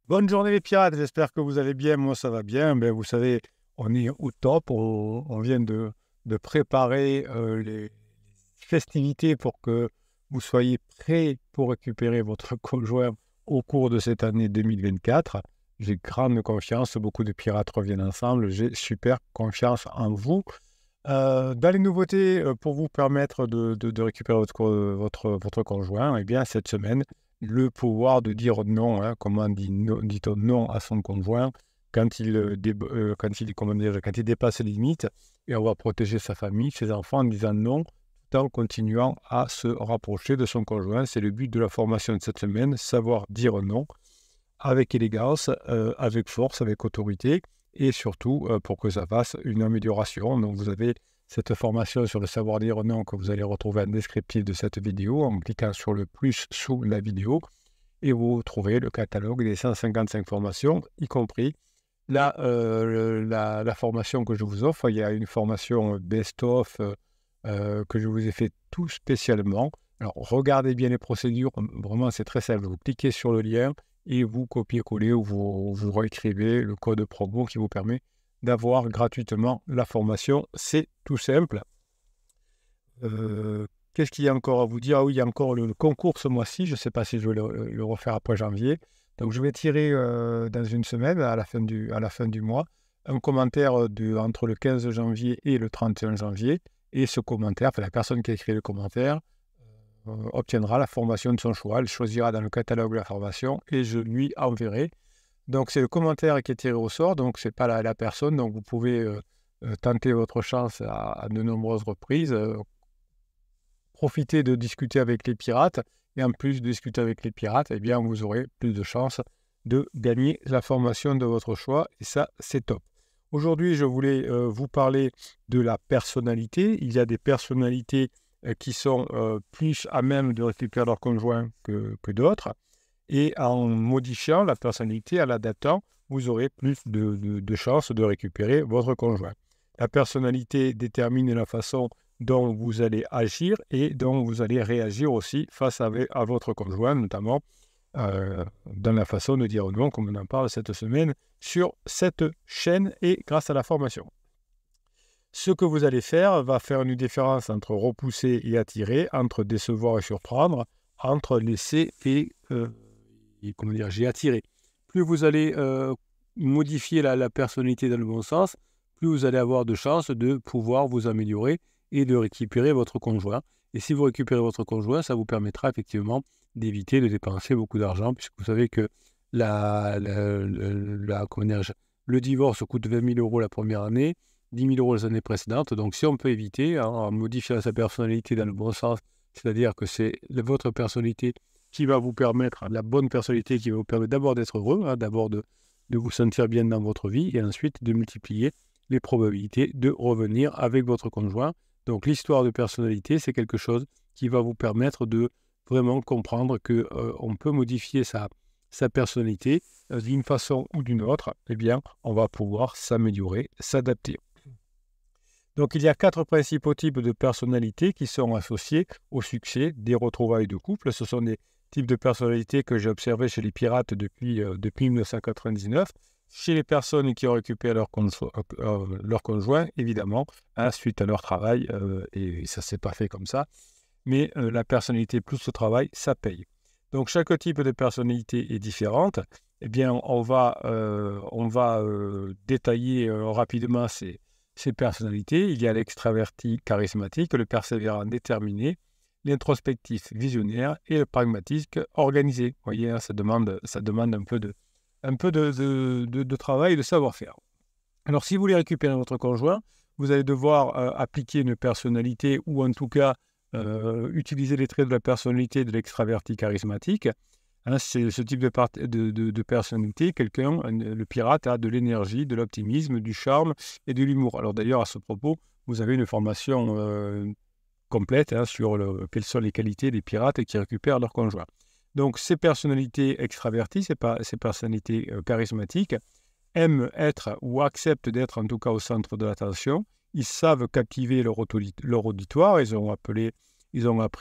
Bonne journée les pirates, j'espère que vous allez bien, moi ça va bien. Ben, vous savez, on est au top, on vient de préparer les festivités pour que vous soyez prêts pour récupérer votre conjoint au cours de cette année 2024. J'ai grande confiance, beaucoup de pirates reviennent ensemble, j'ai super confiance en vous. Dans les nouveautés, pour vous permettre de récupérer votre conjoint, eh bien, cette semaine, le pouvoir de dire non, hein. Comment dit-on non à son conjoint quand il dépasse les limites, et on va protéger sa famille, ses enfants en disant non, tout en continuant à se rapprocher de son conjoint. C'est le but de la formation de cette semaine, savoir dire non avec élégance, avec force, avec autorité, et surtout pour que ça fasse une amélioration. Donc vous avez cette formation sur le savoir dire non que vous allez retrouver en descriptif de cette vidéo en cliquant sur le plus sous la vidéo, et vous trouvez le catalogue des 155 formations, y compris la formation que je vous offre. Il y a une formation best-of que je vous ai fait tout spécialement. Alors regardez bien les procédures, vraiment c'est très simple. Vous cliquez sur le lien et vous copiez-collez ou vous réécrivez le code promo qui vous permet d'avoir gratuitement la formation. C'est tout simple. Qu'est-ce qu'il y a encore à vous dire? Ah oui, il y a encore le concours ce mois-ci. Je ne sais pas si je vais le refaire après janvier. Donc je vais tirer dans une semaine, à la fin du mois, un commentaire entre le 15 janvier et le 31 janvier. Et ce commentaire, enfin la personne qui a écrit le commentaire, obtiendra la formation de son choix. Elle choisira dans le catalogue la formation et je lui enverrai. Donc c'est le commentaire qui est tiré au sort, donc ce n'est pas la personne. Donc vous pouvez tenter votre chance à de nombreuses reprises, profiter de discuter avec les pirates, et en plus de discuter avec les pirates, eh bien vous aurez plus de chances de gagner la formation de votre choix, et ça c'est top. Aujourd'hui je voulais vous parler de la personnalité. Il y a des personnalités qui sont plus à même de récupérer leur conjoint que d'autres. Et en modifiant la personnalité, en l'adaptant, vous aurez plus de chances de récupérer votre conjoint. La personnalité détermine la façon dont vous allez agir et dont vous allez réagir aussi face à votre conjoint, notamment dans la façon de dire non, comme on en parle cette semaine sur cette chaîne et grâce à la formation. Ce que vous allez faire va faire une différence entre repousser et attirer, entre décevoir et surprendre, entre laisser et j'ai attiré. Plus vous allez modifier la personnalité dans le bon sens, plus vous allez avoir de chances de pouvoir vous améliorer et de récupérer votre conjoint. Et si vous récupérez votre conjoint, ça vous permettra effectivement d'éviter de dépenser beaucoup d'argent, puisque vous savez que le divorce coûte 20 000 € la première année, 10 000 € les années précédentes. Donc si on peut éviter, en modifiant sa personnalité dans le bon sens, c'est-à-dire que c'est votre personnalité qui va vous permettre, la bonne personnalité qui va vous permettre d'abord d'être heureux, d'abord de vous sentir bien dans votre vie, et ensuite de multiplier les probabilités de revenir avec votre conjoint. Donc l'histoire de personnalité, c'est quelque chose qui va vous permettre de vraiment comprendre qu'on peut modifier sa personnalité d'une façon ou d'une autre. Eh bien, on va pouvoir s'améliorer, s'adapter. Donc il y a 4 principaux types de personnalités qui sont associés au succès des retrouvailles de couple. Ce sont des types de personnalités que j'ai observés chez les pirates depuis 1999, chez les personnes qui ont récupéré leur conjoint, évidemment, suite à leur travail, et ça ne s'est pas fait comme ça, mais la personnalité plus le travail, ça paye. Donc chaque type de personnalité est différente. Eh bien, on va détailler rapidement ces personnalités. Il y a l'extraverti charismatique, le persévérant déterminé, l'introspectif visionnaire et le pragmatique organisé. Vous voyez, ça demande un peu de travail et de savoir-faire. Alors, si vous voulez récupérer votre conjoint, vous allez devoir appliquer une personnalité, ou en tout cas utiliser les traits de la personnalité de l'extraverti charismatique. C'est ce type de personnalité. Le pirate a de l'énergie, de l'optimisme, du charme et de l'humour. Alors d'ailleurs, à ce propos, vous avez une formation complète sur quelles sont les qualités des pirates qui récupèrent leur conjoint. Donc ces personnalités extraverties, ces personnalités charismatiques, aiment être ou acceptent d'être en tout cas au centre de l'attention. Ils savent captiver leur auditoire. Ils ont appris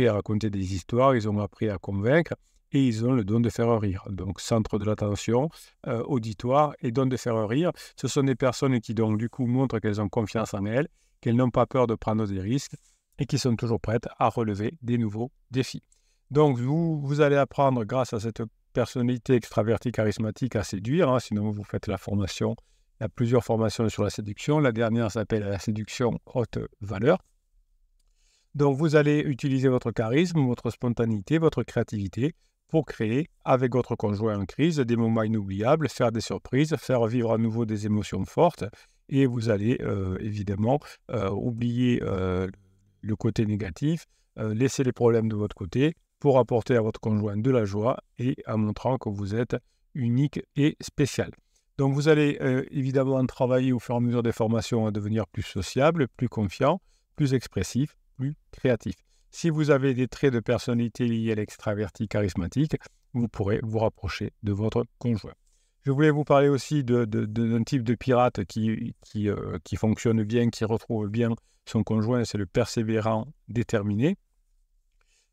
à raconter des histoires, ils ont appris à convaincre. et ils ont le don de faire rire. Donc, centre de l'attention, auditoire et don de faire rire. Ce sont des personnes qui, donc, du coup, montrent qu'elles ont confiance en elles, qu'elles n'ont pas peur de prendre des risques et qui sont toujours prêtes à relever des nouveaux défis. Donc, vous allez apprendre, grâce à cette personnalité extravertie charismatique, à séduire. Sinon, vous faites la formation. Il y a plusieurs formations sur la séduction. La dernière s'appelle la séduction haute valeur. Donc, vous allez utiliser votre charisme, votre spontanéité, votre créativité pour créer, avec votre conjoint en crise, des moments inoubliables, faire des surprises, faire vivre à nouveau des émotions fortes. Et vous allez évidemment oublier le côté négatif, laisser les problèmes de votre côté pour apporter à votre conjoint de la joie et en montrant que vous êtes unique et spécial. Donc, vous allez évidemment travailler au fur et à mesure des formations à devenir plus sociable, plus confiant, plus expressif, plus créatif. Si vous avez des traits de personnalité liés à l'extraverti charismatique, vous pourrez vous rapprocher de votre conjoint. Je voulais vous parler aussi d'un type de pirate qui fonctionne bien, qui retrouve bien son conjoint, c'est le persévérant déterminé.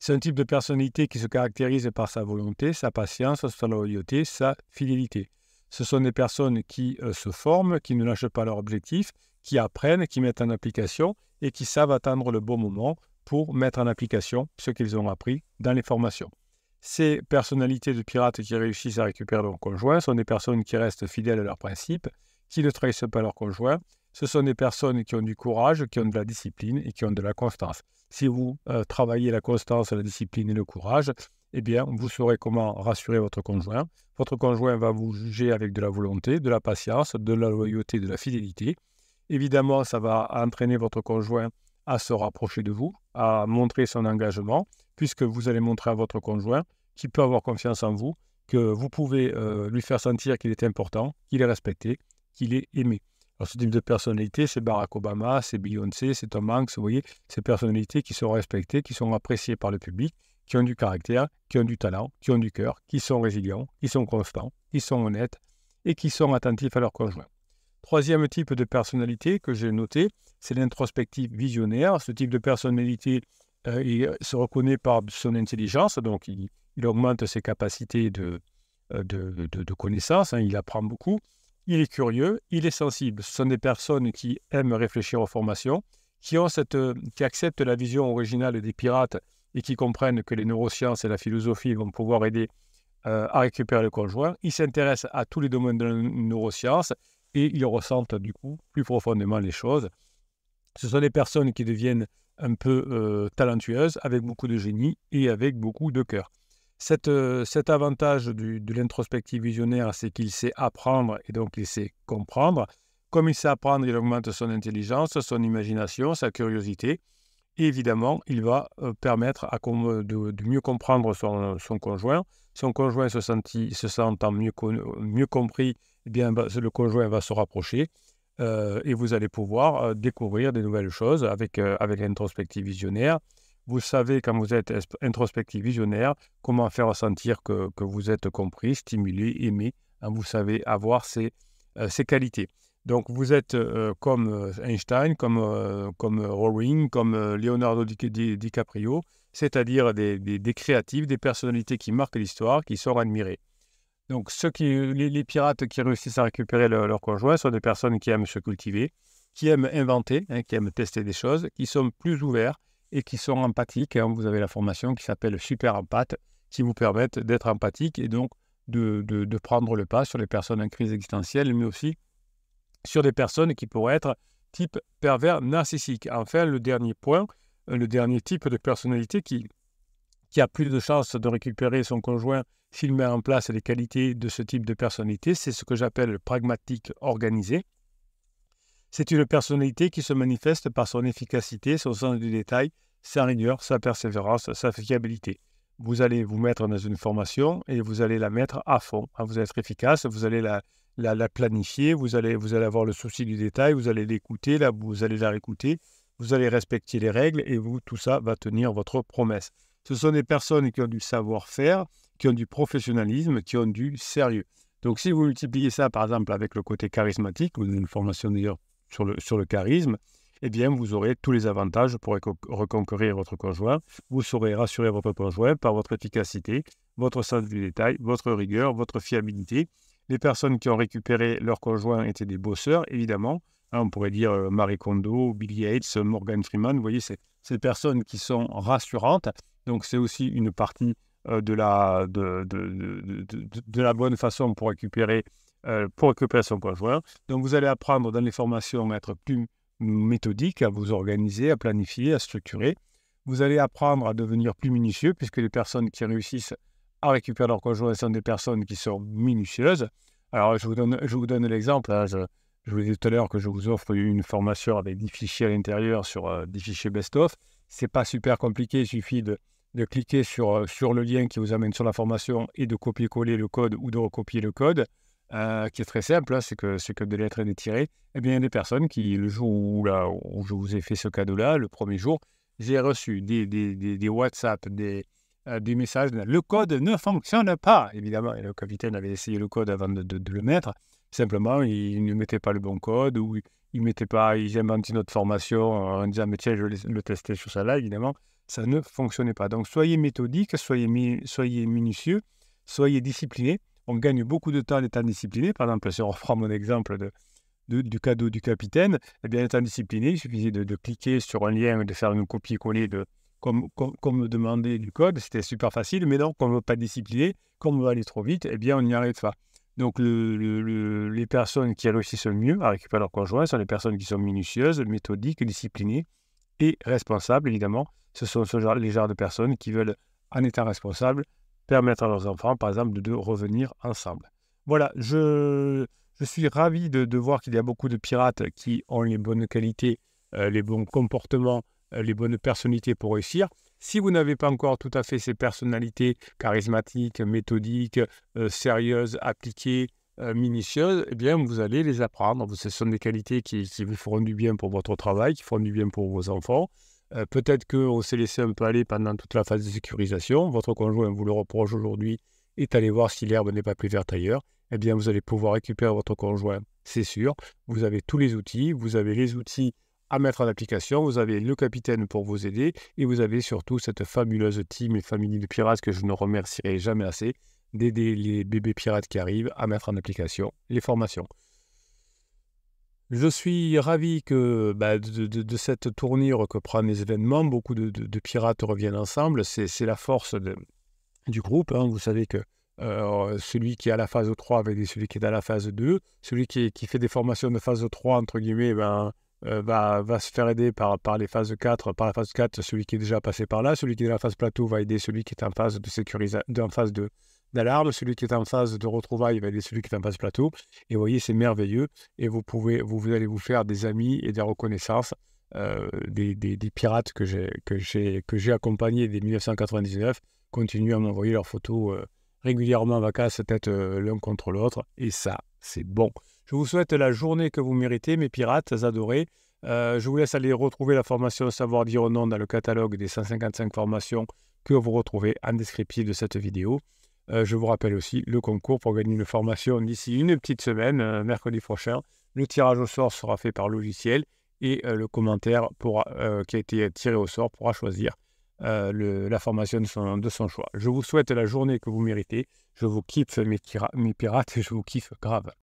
C'est un type de personnalité qui se caractérise par sa volonté, sa patience, sa loyauté, sa fidélité. Ce sont des personnes qui se forment, qui ne lâchent pas leur objectif, qui apprennent, qui mettent en application et qui savent attendre le bon moment pour mettre en application ce qu'ils ont appris dans les formations. Ces personnalités de pirates qui réussissent à récupérer leur conjoint sont des personnes qui restent fidèles à leurs principes, qui ne trahissent pas leur conjoint. Ce sont des personnes qui ont du courage, qui ont de la discipline et qui ont de la constance. Si vous travaillez la constance, la discipline et le courage, eh bien, vous saurez comment rassurer votre conjoint. Votre conjoint va vous juger avec de la volonté, de la patience, de la loyauté, de la fidélité. Évidemment, ça va entraîner votre conjoint à se rapprocher de vous, à montrer son engagement, puisque vous allez montrer à votre conjoint qu'il peut avoir confiance en vous, que vous pouvez lui faire sentir qu'il est important, qu'il est respecté, qu'il est aimé. Alors, ce type de personnalité, c'est Barack Obama, c'est Beyoncé, c'est Tom Hanks, vous voyez, ces personnalités qui sont respectées, qui sont appréciées par le public, qui ont du caractère, qui ont du talent, qui ont du cœur, qui sont résilients, qui sont constants, qui sont honnêtes et qui sont attentifs à leur conjoint. Troisième type de personnalité que j'ai noté, c'est l'introspectif visionnaire. Ce type de personnalité, il se reconnaît par son intelligence, donc il augmente ses capacités de connaissance, il apprend beaucoup. Il est curieux, il est sensible. Ce sont des personnes qui aiment réfléchir aux formations, qui acceptent la vision originale des pirates et qui comprennent que les neurosciences et la philosophie vont pouvoir aider à récupérer le conjoint. Ils s'intéressent à tous les domaines de la neuroscience et ils ressentent du coup plus profondément les choses. Ce sont des personnes qui deviennent un peu talentueuses, avec beaucoup de génie et avec beaucoup de cœur. Cet avantage de l'introspective visionnaire, c'est qu'il sait apprendre et donc il sait comprendre. Comme il sait apprendre, il augmente son intelligence, son imagination, sa curiosité. Et évidemment, il va permettre de mieux comprendre son conjoint. Son conjoint se sentant mieux compris, eh bien, le conjoint va se rapprocher et vous allez pouvoir découvrir des nouvelles choses avec l'introspective visionnaire. Vous savez, quand vous êtes introspectif visionnaire, comment faire ressentir que vous êtes compris, stimulé, aimé. Vous savez avoir ces qualités. Donc, vous êtes comme Einstein, comme Rowling, comme Leonardo DiCaprio, c'est-à-dire des créatifs, des personnalités qui marquent l'histoire, qui sont admirées. Donc, les pirates qui réussissent à récupérer leur conjoint sont des personnes qui aiment se cultiver, qui aiment inventer, qui aiment tester des choses, qui sont plus ouverts et qui sont empathiques. Vous avez la formation qui s'appelle Super Empathe, qui vous permettent d'être empathique et donc de prendre le pas sur les personnes en crise existentielle, mais aussi sur des personnes qui pourraient être type pervers narcissique. Enfin, le dernier point, le dernier type de personnalité qui a plus de chances de récupérer son conjoint s'il met en place les qualités de ce type de personnalité, c'est ce que j'appelle le pragmatique organisé. C'est une personnalité qui se manifeste par son efficacité, son sens du détail, sa rigueur, sa persévérance, sa fiabilité. Vous allez vous mettre dans une formation et vous allez la mettre à fond. Vous allez être efficace, vous allez la planifier, vous allez avoir le souci du détail, vous allez l'écouter, vous allez la réécouter, vous allez respecter les règles et tout ça va tenir votre promesse. Ce sont des personnes qui ont du savoir-faire, qui ont du professionnalisme, qui ont du sérieux. Donc, si vous multipliez ça, par exemple, avec le côté charismatique, vous avez une formation d'ailleurs sur le charisme, eh bien, vous aurez tous les avantages pour reconquérir votre conjoint. Vous saurez rassurer votre conjoint par votre efficacité, votre sens du détail, votre rigueur, votre fiabilité. Les personnes qui ont récupéré leur conjoint étaient des bosseurs, évidemment. Hein, on pourrait dire Marie Kondo, Bill Gates, Morgan Freeman. Vous voyez, c'est ces personnes qui sont rassurantes. Donc, c'est aussi une partie de la bonne façon pour récupérer son conjoint. Donc, vous allez apprendre dans les formations à être plus méthodique, à vous organiser, à planifier, à structurer. Vous allez apprendre à devenir plus minutieux, puisque les personnes qui réussissent à récupérer leur conjoint sont des personnes qui sont minutieuses. Alors, je vous donne l'exemple. Hein, je vous disais tout à l'heure que je vous offre une formation avec 10 fichiers à l'intérieur sur 10 fichiers best-of. Ce n'est pas super compliqué, il suffit de cliquer sur le lien qui vous amène sur la formation et de copier-coller le code ou de recopier le code, qui est très simple, hein, c'est que des lettres et des tirets. Eh bien, il y a des personnes qui, le jour où je vous ai fait ce cadeau-là, le premier jour, j'ai reçu des WhatsApp, des messages. Le code ne fonctionne pas, évidemment. Et le capitaine avait essayé le code avant de le mettre. Simplement, il ne mettait pas le bon code ou il inventait une autre formation en disant mais tiens, je vais le tester sur ça là. Évidemment, ça ne fonctionnait pas. Donc, soyez méthodique, soyez minutieux, soyez discipliné. On gagne beaucoup de temps en étant discipliné. Par exemple, si on reprend mon exemple du cadeau du capitaine, eh bien, étant discipliné, il suffisait de cliquer sur un lien et de faire une copier-coller comme me demandait du code. C'était super facile, mais non, comme on ne veut pas discipliner, comme on va aller trop vite, eh bien, on n'y arrive pas. Donc, les personnes qui réussissent le mieux à récupérer leur conjoint sont les personnes qui sont minutieuses, méthodiques, disciplinées et responsables, évidemment. Ce sont les genres de personnes qui veulent, en étant responsables, permettre à leurs enfants, par exemple, de revenir ensemble. Voilà, je suis ravi de voir qu'il y a beaucoup de pirates qui ont les bonnes qualités, les bons comportements, les bonnes personnalités pour réussir. Si vous n'avez pas encore tout à fait ces personnalités charismatiques, méthodiques, sérieuses, appliquées, minutieuses, eh bien, vous allez les apprendre. Ce sont des qualités qui vous feront du bien pour votre travail, qui feront du bien pour vos enfants. Peut-être qu'on s'est laissé un peu aller pendant toute la phase de sécurisation. Votre conjoint vous le reproche aujourd'hui, est allé voir si l'herbe n'est pas plus verte ailleurs. Eh bien, vous allez pouvoir récupérer votre conjoint, c'est sûr. Vous avez tous les outils, vous avez les outils à mettre en application, vous avez le capitaine pour vous aider, et vous avez surtout cette fabuleuse team et famille de pirates que je ne remercierai jamais assez d'aider les bébés pirates qui arrivent à mettre en application les formations. Je suis ravi de cette tournure que prennent les événements. Beaucoup de pirates reviennent ensemble. C'est la force du groupe. Hein. Vous savez que celui qui est à la phase 3 va aider celui qui est à la phase 2. Celui qui fait des formations de phase 3, entre guillemets, va se faire aider par les phases 4. Par la phase 4, celui qui est déjà passé par là. Celui qui est dans la phase plateau va aider celui qui est en phase de sécurisation, en phase d'alarme. Celui qui est en phase de retrouvailles va aider celui qui est en phase plateau. Et vous voyez, c'est merveilleux. Et vous allez vous faire des amis et des reconnaissances des pirates que j'ai accompagnés dès 1999. Continuent à m'envoyer leurs photos régulièrement en vacances, tête l'un contre l'autre. Et ça, c'est bon. Je vous souhaite la journée que vous méritez, mes pirates adorés. Je vous laisse aller retrouver la formation Savoir dire non dans le catalogue des 155 formations que vous retrouvez en descriptif de cette vidéo. Je vous rappelle aussi le concours pour gagner une formation d'ici une petite semaine, mercredi prochain. Le tirage au sort sera fait par logiciel et le commentaire qui a été tiré au sort pourra choisir la formation de son choix. Je vous souhaite la journée que vous méritez. Je vous kiffe mes pirates et je vous kiffe grave.